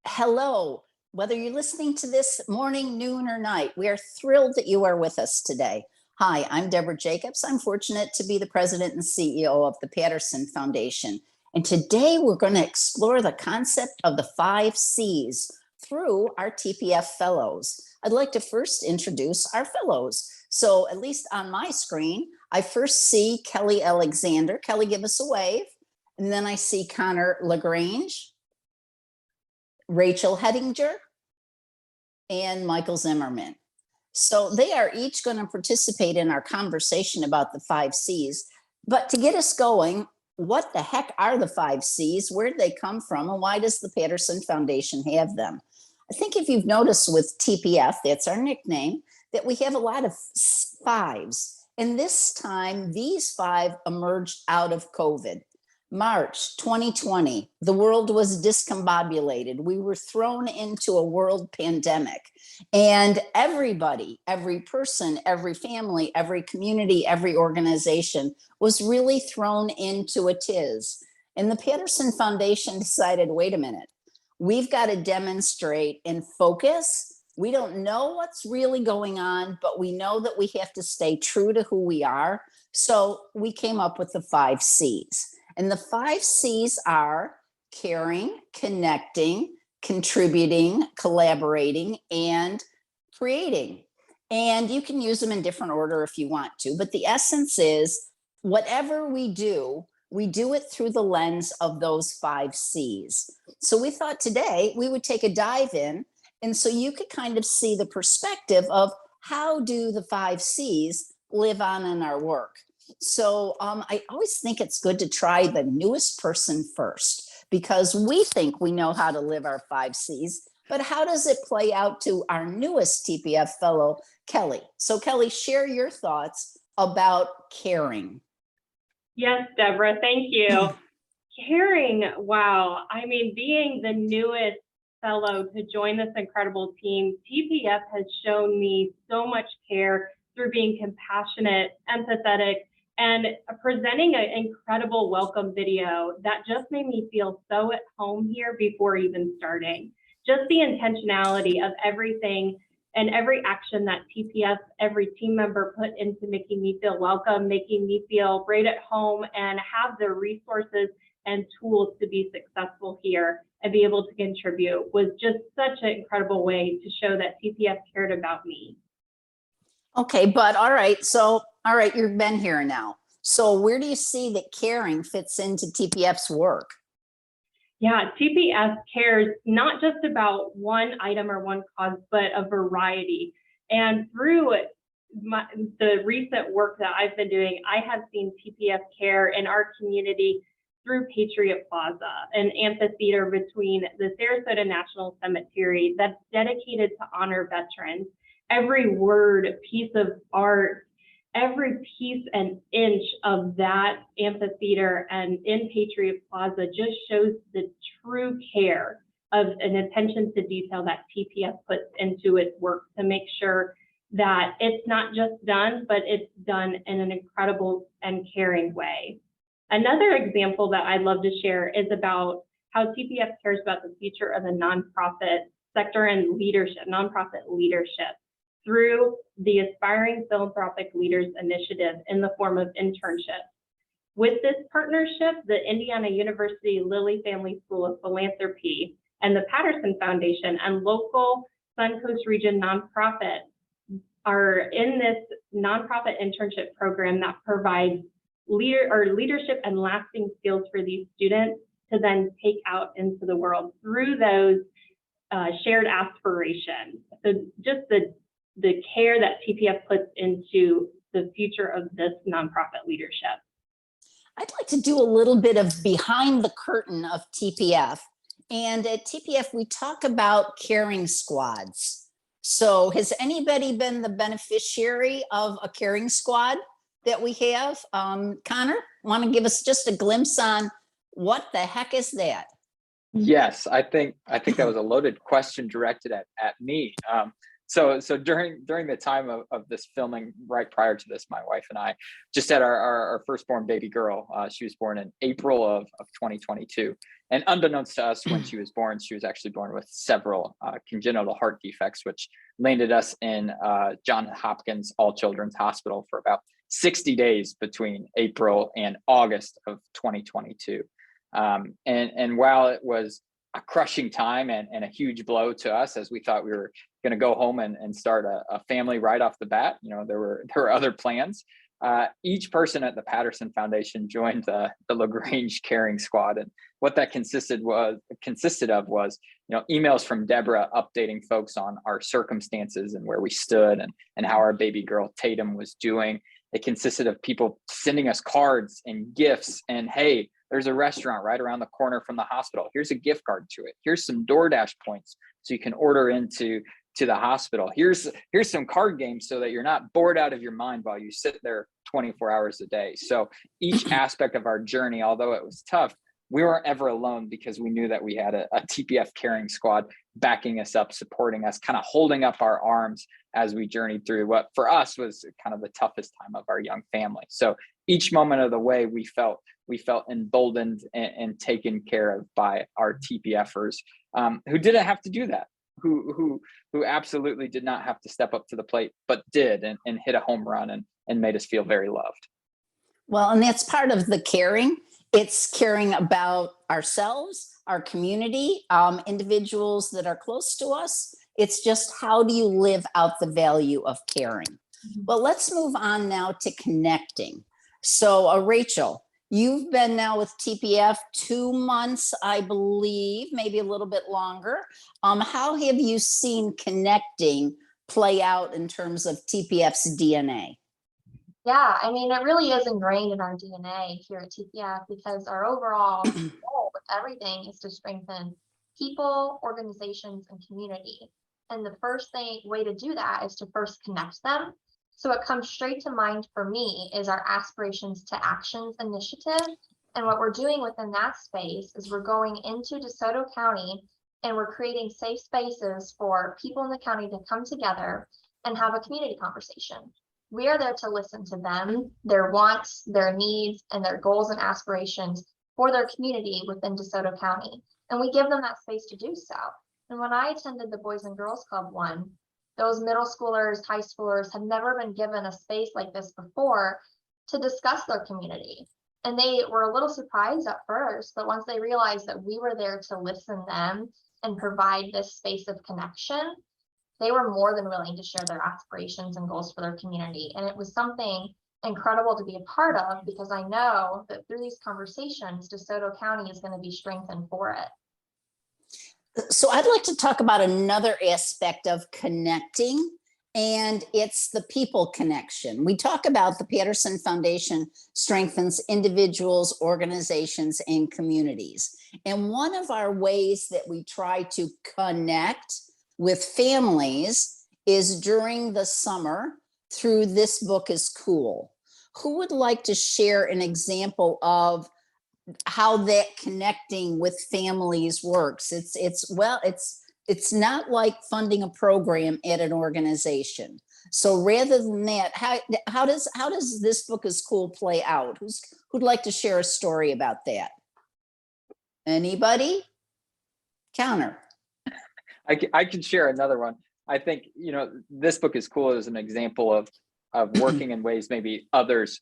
Hello, whether you're listening to this morning, noon, or night, we are thrilled that you are with us today. Hi, I'm Debra Jacobs. I'm fortunate to be the president and CEO of the Patterson Foundation. And today we're going to explore the concept of the 5 C's through our TPF fellows. I'd like to first introduce our fellows. So at least on my screen, I first see Kellie Alexander. Kellie, give us a wave. And then I see Connor LaGrange, Rachel Hettinger, and Michael Zimmerman. So they are each going to participate in our conversation about the 5 C's. But to get us going, what the heck are the 5 C's? Where did they come from? And why does the Patterson Foundation have them? I think if you've noticed with TPF, that's our nickname, that we have a lot of fives. And this time, these 5 emerged out of COVID. March 2020, the world was discombobulated. We were thrown into a world pandemic. And everybody, every person, every family, every community, every organization was really thrown into a tiz. And the Patterson Foundation decided, wait a minute, we've got to demonstrate and focus. We don't know what's really going on, but we know that we have to stay true to who we are. So we came up with the 5 C's. And the 5 C's are caring, connecting, contributing, collaborating, and creating. And you can use them in different order if you want to, but the essence is whatever we do it through the lens of those 5 C's. So we thought today we would take a dive in, and so you could kind of see the perspective of how do the 5 C's live on in our work. So I always think it's good to try the newest person first, because we think we know how to live our 5 C's, but how does it play out to our newest TPF fellow, Kellie? So Kellie, share your thoughts about caring. Yes, Debra, thank you. Caring, wow. I mean, being the newest fellow to join this incredible team, TPF has shown me so much care through being compassionate, empathetic, and presenting an incredible welcome video that just made me feel so at home here before even starting. Just the intentionality of everything and every action that TPF, every team member put into making me feel welcome, making me feel right at home, and have the resources and tools to be successful here and be able to contribute was just such an incredible way to show that TPF cared about me. Okay, but all right, you've been here now. So where do you see that caring fits into TPF's work? Yeah, TPF cares not just about one item or one cause, but a variety. And through the recent work that I've been doing, I have seen TPF care in our community through Patriot Plaza, an amphitheater between the Sarasota National Cemetery that's dedicated to honor veterans. Every word, piece of art, every piece and inch of that amphitheater and in Patriot Plaza just shows the true care of an attention to detail that TPF puts into its work to make sure that it's not just done, but it's done in an incredible and caring way. Another example that I'd love to share is about how TPF cares about the future of the nonprofit sector and leadership, nonprofit leadership, through the Aspiring Philanthropic Leaders Initiative in the form of internships. With this partnership, the Indiana University Lilly Family School of Philanthropy and the Patterson Foundation and local Suncoast region nonprofits are in this nonprofit internship program that provides leadership and lasting skills for these students to then take out into the world through those shared aspirations. So just the care that TPF puts into the future of this nonprofit leadership. I'd like to do a little bit of behind the curtain of TPF. And at TPF, we talk about caring squads. So has anybody been the beneficiary of a caring squad that we have? Connor, want to give us just a glimpse on what the heck is that? Yes, I think that was a loaded question directed at me. So during the time of this filming, right prior to this, my wife and I just had our firstborn baby girl. She was born in April of 2022. And unbeknownst to us, when she was actually born with several congenital heart defects, which landed us in Johns Hopkins All Children's Hospital for about 60 days between April and August of 2022. And while it was a crushing time and a huge blow to us, as we thought we were going to go home and start a family right off the bat, there were other plans. Each person at the Patterson Foundation joined the LaGrange caring squad, and what that consisted of was emails from Debra updating folks on our circumstances and where we stood and how our baby girl Tatum was doing. It consisted of people sending us cards and gifts, and hey, there's a restaurant right around the corner from the hospital. Here's a gift card to it. Here's some DoorDash points so you can order into the hospital. Here's some card games so that you're not bored out of your mind while you sit there 24 hours a day. So each aspect of our journey, although it was tough, we weren't ever alone, because we knew that we had a TPF caring squad backing us up, supporting us, kind of holding up our arms as we journeyed through what for us was kind of the toughest time of our young family. So each moment of the way, we felt emboldened and taken care of by our TPFers, who didn't have to do that, who absolutely did not have to step up to the plate, but did and hit a home run and made us feel very loved. Well, and that's part of the caring. It's caring about ourselves, our community, individuals that are close to us. It's just, how do you live out the value of caring? Well, let's move on now to connecting. So Rachel, you've been now with TPF 2 months, I believe, maybe a little bit longer. How have you seen connecting play out in terms of TPF's DNA? Yeah, I mean, it really is ingrained in our DNA here at TPF, because our overall goal with everything is to strengthen people, organizations, and community. And the first way to do that is to first connect them. So what comes straight to mind for me is our Aspirations to Actions initiative. And what we're doing within that space is we're going into DeSoto County and we're creating safe spaces for people in the county to come together and have a community conversation. We are there to listen to them, their wants, their needs, and their goals and aspirations for their community within DeSoto County. And we give them that space to do so. And when I attended the Boys and Girls Club one, those middle schoolers, high schoolers had never been given a space like this before to discuss their community. And they were a little surprised at first, but once they realized that we were there to listen to them and provide this space of connection, they were more than willing to share their aspirations and goals for their community. And it was something incredible to be a part of, because I know that through these conversations, DeSoto County is going to be strengthened for it. So I'd like to talk about another aspect of connecting, and it's the people connection. We talk about the Patterson Foundation strengthens individuals, organizations, and communities. And one of our ways that we try to connect with families is during the summer through This Book is Cool. Who would like to share an example of how that connecting with families works? It's not like funding a program at an organization. So rather than that, how does This Book is Cool play out? Who'd like to share a story about that? Anybody? Counter. I can share another one. I think, This Book is Cool as an example of working in ways maybe others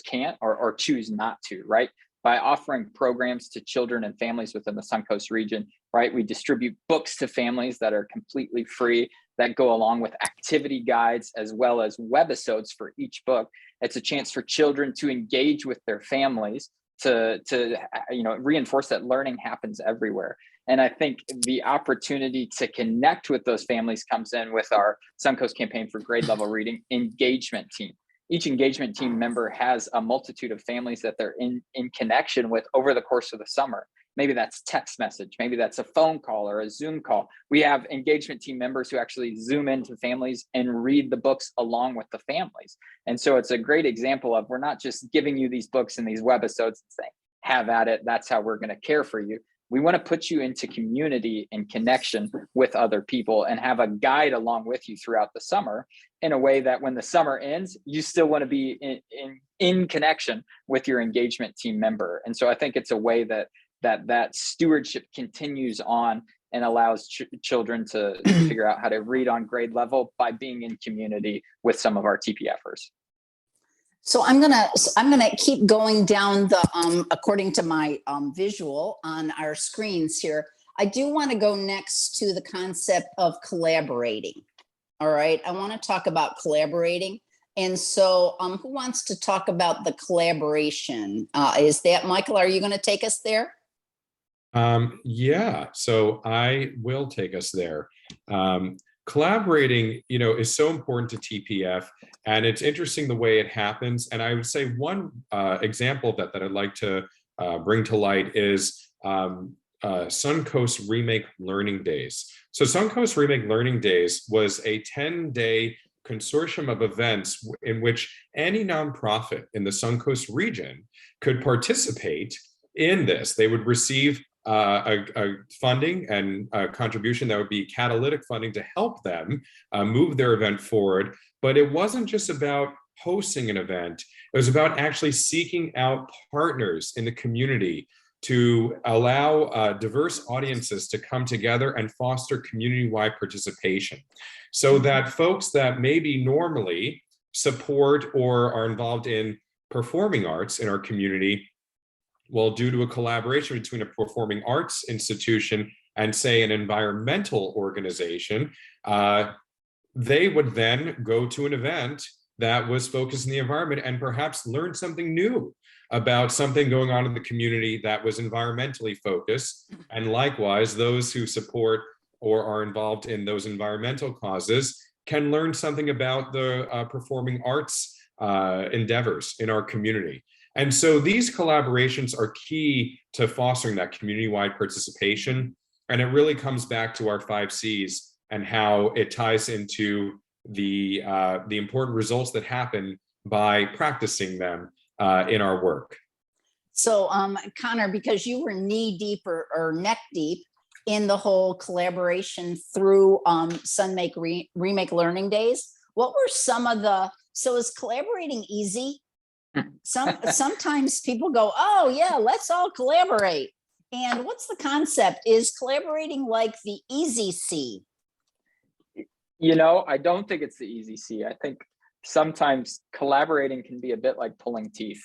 can't or choose not to, right? By offering programs to children and families within the Suncoast region, right? We distribute books to families that are completely free, that go along with activity guides as well as webisodes for each book. It's a chance for children to engage with their families, to reinforce that learning happens everywhere. And I think the opportunity to connect with those families comes in with our Suncoast campaign for grade level reading engagement team. Each engagement team member has a multitude of families that they're in connection with over the course of the summer. Maybe that's text message, maybe that's a phone call or a Zoom call. We have engagement team members who actually Zoom into families and read the books along with the families. And so it's a great example of, we're not just giving you these books and these webisodes and saying, have at it, that's how we're going to care for you. We want to put you into community and connection with other people and have a guide along with you throughout the summer in a way that when the summer ends, you still want to be in connection with your engagement team member. And so I think it's a way that stewardship continues on and allows children to figure out how to read on grade level by being in community with some of our TPFers. So I'm gonna keep going down the according to my visual on our screens here. I do want to go next to the concept of collaborating. All right, I want to talk about collaborating. And so who wants to talk about the collaboration? Is that Michael? Are you going to take us there? Yeah, so I will take us there. Collaborating, is so important to TPF, and it's interesting the way it happens. And I would say one example of that I'd like to bring to light is Suncoast Remake Learning Days. So Suncoast Remake Learning Days was a 10-day consortium of events in which any nonprofit in the Suncoast region could participate in this. They would receive a funding and a contribution that would be catalytic funding to help them move their event forward. But it wasn't just about hosting an event. It was about actually seeking out partners in the community to allow diverse audiences to come together and foster community-wide participation, so that folks that maybe normally support or are involved in performing arts in our community, well, due to a collaboration between a performing arts institution and, say, an environmental organization, they would then go to an event that was focused on the environment and perhaps learn something new about something going on in the community that was environmentally focused. And likewise, those who support or are involved in those environmental causes can learn something about the performing arts endeavors in our community. And so these collaborations are key to fostering that community-wide participation. And it really comes back to our 5 C's and how it ties into the important results that happen by practicing them in our work. So Connor, because you were knee deep or neck deep in the whole collaboration through Remake Learning Days, what were some of so is collaborating easy? Sometimes people go, oh yeah, let's all collaborate. And what's the concept? Is collaborating like the easy C? I don't think it's the easy C. I think sometimes collaborating can be a bit like pulling teeth.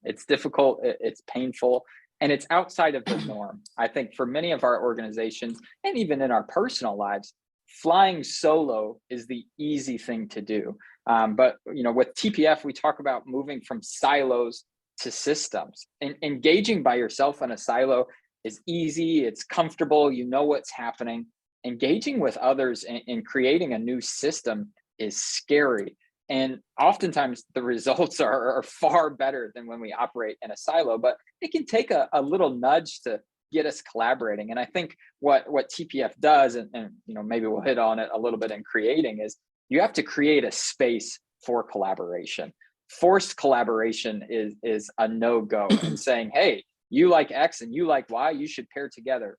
It's difficult, it's painful, and it's outside of the norm. I think for many of our organizations, and even in our personal lives, flying solo is the easy thing to do. But with TPF, we talk about moving from silos to systems. And engaging by yourself in a silo is easy, it's comfortable, you know what's happening. Engaging with others and creating a new system is scary. And oftentimes the results are far better than when we operate in a silo, but it can take a little nudge to get us collaborating. And I think what TPF does, and maybe we'll hit on it a little bit in creating, is you have to create a space for collaboration. Forced collaboration is a no-go. And saying, hey, you like X and you like Y, you should pair together.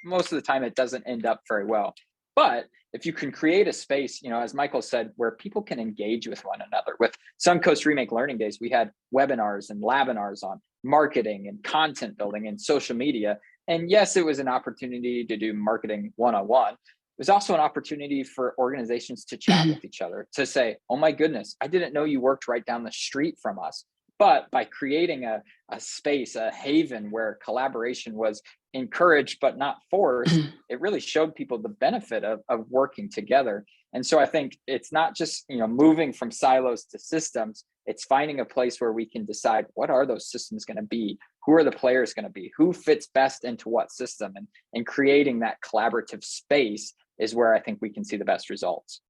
Most of the time it doesn't end up very well. But if you can create a space, as Michael said, where people can engage with one another. With Suncoast Remake Learning Days, we had webinars and labinars on marketing and content building and social media. And yes, it was an opportunity to do marketing one-on-one. It was also an opportunity for organizations to chat with each other, to say, oh my goodness, I didn't know you worked right down the street from us. But by creating a space, a haven where collaboration was encouraged but not forced, it really showed people the benefit of working together. And so I think it's not just moving from silos to systems, it's finding a place where we can decide what are those systems going to be, who are the players going to be, who fits best into what system, and creating that collaborative space is where I think we can see the best results.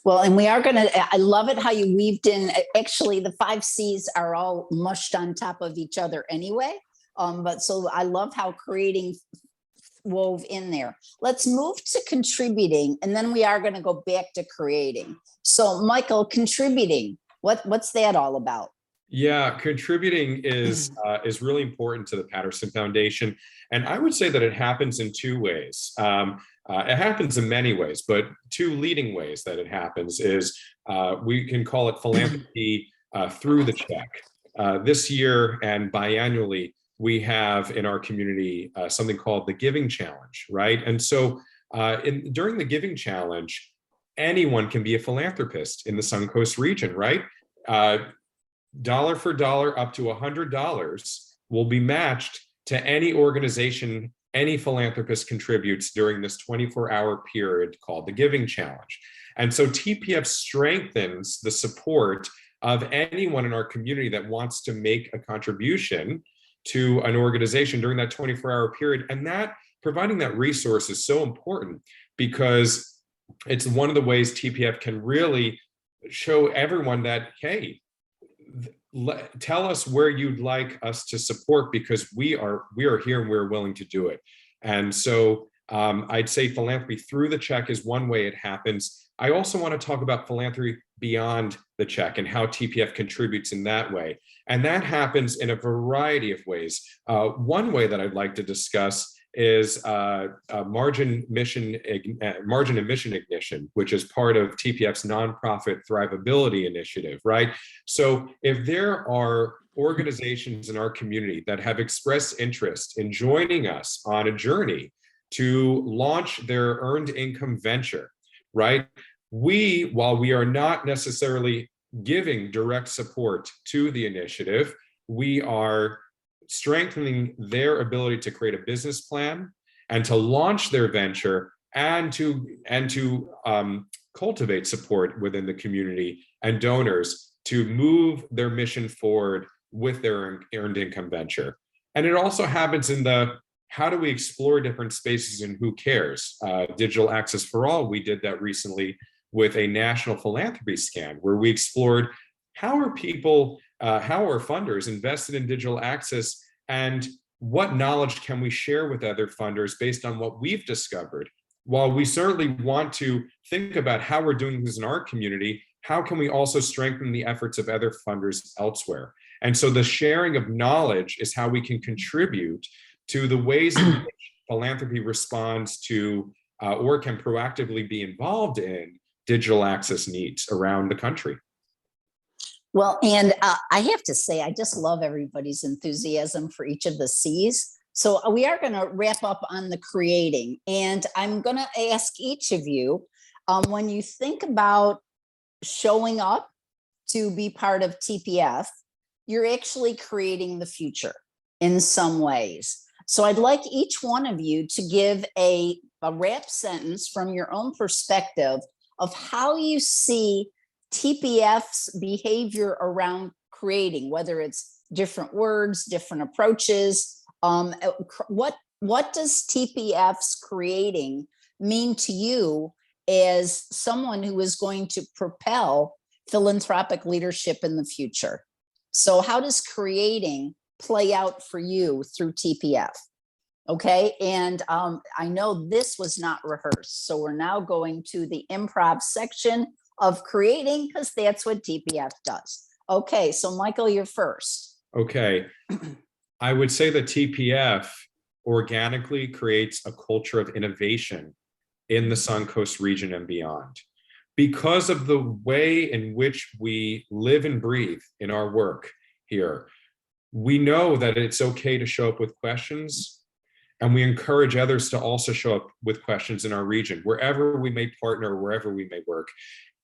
Well, and we are going to, I love it how you weaved in, actually the 5 C's are all mushed on top of each other anyway. But so I love how creating wove in there. Let's move to contributing, and then we are going to go back to creating. So Michael, contributing, what's that all about? Yeah, contributing is really important to the Patterson Foundation, and I would say that it happens in two ways. It happens in many ways, but two leading ways that it happens is we can call it philanthropy through the check. This year and biannually, we have in our community something called the Giving Challenge, right? And so during the Giving Challenge, anyone can be a philanthropist in the Suncoast region, right? Dollar for dollar, up to $100 will be matched to any organization any philanthropist contributes during this 24-hour period called the Giving Challenge. And so TPF strengthens the support of anyone in our community that wants to make a contribution to an organization during that 24-hour period. And that providing that resource is so important because it's one of the ways TPF can really show everyone that, hey, tell us where you'd like us to support because we are here and we're willing to do it. And so I'd say philanthropy through the check is one way it happens. I also want to talk about philanthropy beyond the check and how TPF contributes in that way. And that happens in a variety of ways. One way that I'd like to discuss is margin and mission ignition, which is part of TPF's nonprofit thrivability initiative, right? So if there are organizations in our community that have expressed interest in joining us on a journey to launch their earned income venture, right? While we are not necessarily giving direct support to the initiative, we are strengthening their ability to create a business plan and to launch their venture and to cultivate support within the community and donors to move their mission forward with their earned income venture. And it also happens in the how do we explore different spaces and who cares? Digital Access for All, we did that recently with a national philanthropy scan where we explored how are funders invested in digital access and what knowledge can we share with other funders based on what we've discovered? While we certainly want to think about how we're doing this in our community, how can we also strengthen the efforts of other funders elsewhere? And so the sharing of knowledge is how we can contribute to the ways in which philanthropy responds to or can proactively be involved in digital access needs around the country. Well, and I have to say, I just love everybody's enthusiasm for each of the C's. So we are going to wrap up on the creating. And I'm going to ask each of you, when you think about showing up to be part of TPF, you're actually creating the future in some ways. So I'd like each one of you to give a wrap sentence from your own perspective of how you see TPF's behavior around creating, whether it's different words, different approaches. What does TPF's creating mean to you as someone who is going to propel philanthropic leadership in the future? So how does creating play out for you through TPF? Okay, and I know this was not rehearsed, so we're now going to the improv section of creating because that's what TPF does. Okay, so Michael, you're first. Okay, I would say that TPF organically creates a culture of innovation in the Suncoast region and beyond. Because of the way in which we live and breathe in our work here, we know that it's okay to show up with questions. And we encourage others to also show up with questions in our region, wherever we may partner, wherever we may work,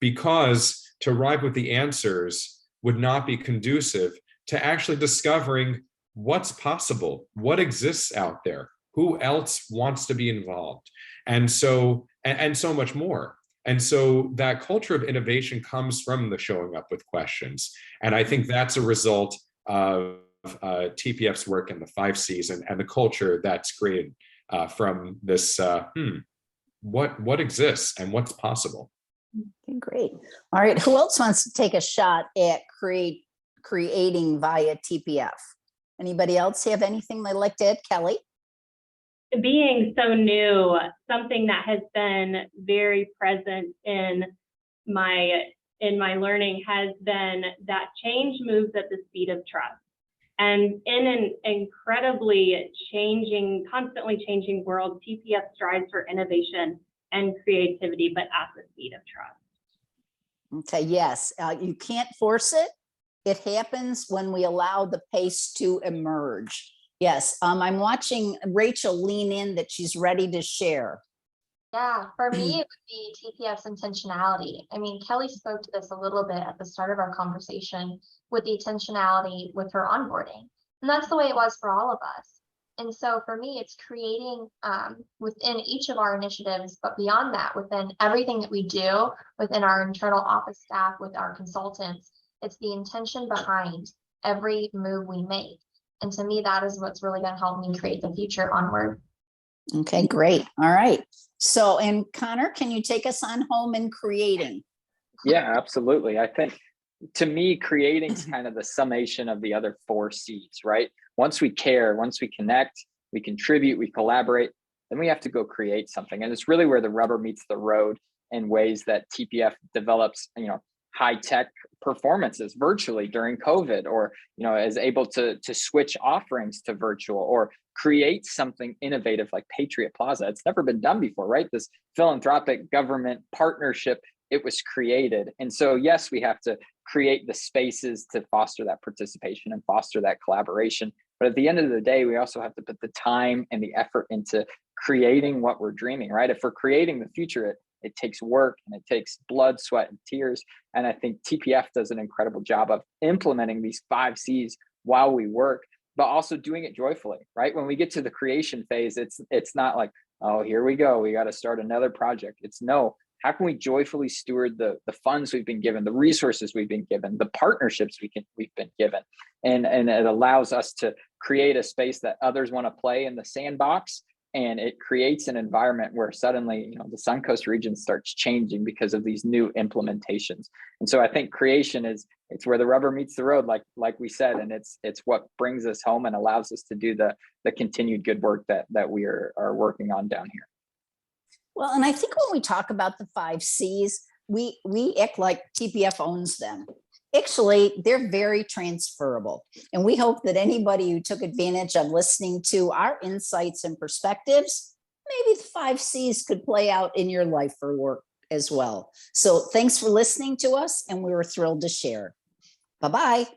because to arrive with the answers would not be conducive to actually discovering what's possible, what exists out there, who else wants to be involved, and so much more. And so that culture of innovation comes from the showing up with questions. And I think that's a result of TPF's work in the 5 C's and the culture that's created from this what exists and what's possible. Okay, great. All right, who else wants to take a shot at creating via TPF? Anybody else have anything they'd like to add? Kellie? Being so new, something that has been very present in my in my learning has been that change moves at the speed of trust. And in an incredibly constantly changing world, TPF strives for innovation and creativity, but at the speed of trust. Okay, yes, you can't force it. It happens when we allow the pace to emerge. Yes, I'm watching Rachel lean in that she's ready to share. Yeah, for me, it would be TPF's intentionality. I mean, Kellie spoke to this a little bit at the start of our conversation with the intentionality with her onboarding. And that's the way it was for all of us. And so for me, it's creating within each of our initiatives, but beyond that, within everything that we do, within our internal office staff, with our consultants, it's the intention behind every move we make. And to me, that is what's really going to help me create the future onward. Okay, great. All right. So, and Connor, can you take us on home and creating? Yeah, absolutely. I think to me, creating is kind of the summation of the other 4 C's, right? Once we care, once we connect, we contribute, we collaborate, then we have to go create something. And it's really where the rubber meets the road in ways that TPF develops, high-tech performances virtually during COVID, or, is able to switch offerings to virtual, or create something innovative like Patriot Plaza. It's never been done before, right? This philanthropic government partnership, it was created. And so, yes, we have to create the spaces to foster that participation and foster that collaboration. But at the end of the day, we also have to put the time and the effort into creating what we're dreaming, right? If we're creating the future, it takes work and it takes blood, sweat, and tears. And I think TPF does an incredible job of implementing these 5 C's while we work, but also doing it joyfully, right? When we get to the creation phase, it's not like, oh, here we go, we got to start another project. It's no, how can we joyfully steward the funds we've been given, the resources we've been given, the partnerships we've been given, and it allows us to create a space that others want to play in the sandbox, and it creates an environment where suddenly the Suncoast region starts changing because of these new implementations. And so I think creation it's where the rubber meets the road, like we said, and it's what brings us home and allows us to do the continued good work that we are working on down here. Well, and I think when we talk about the 5 C's, we act like TPF owns them. Actually, they're very transferable. And we hope that anybody who took advantage of listening to our insights and perspectives, maybe the 5 C's could play out in your life or work as well. So thanks for listening to us, and we were thrilled to share. Bye-bye.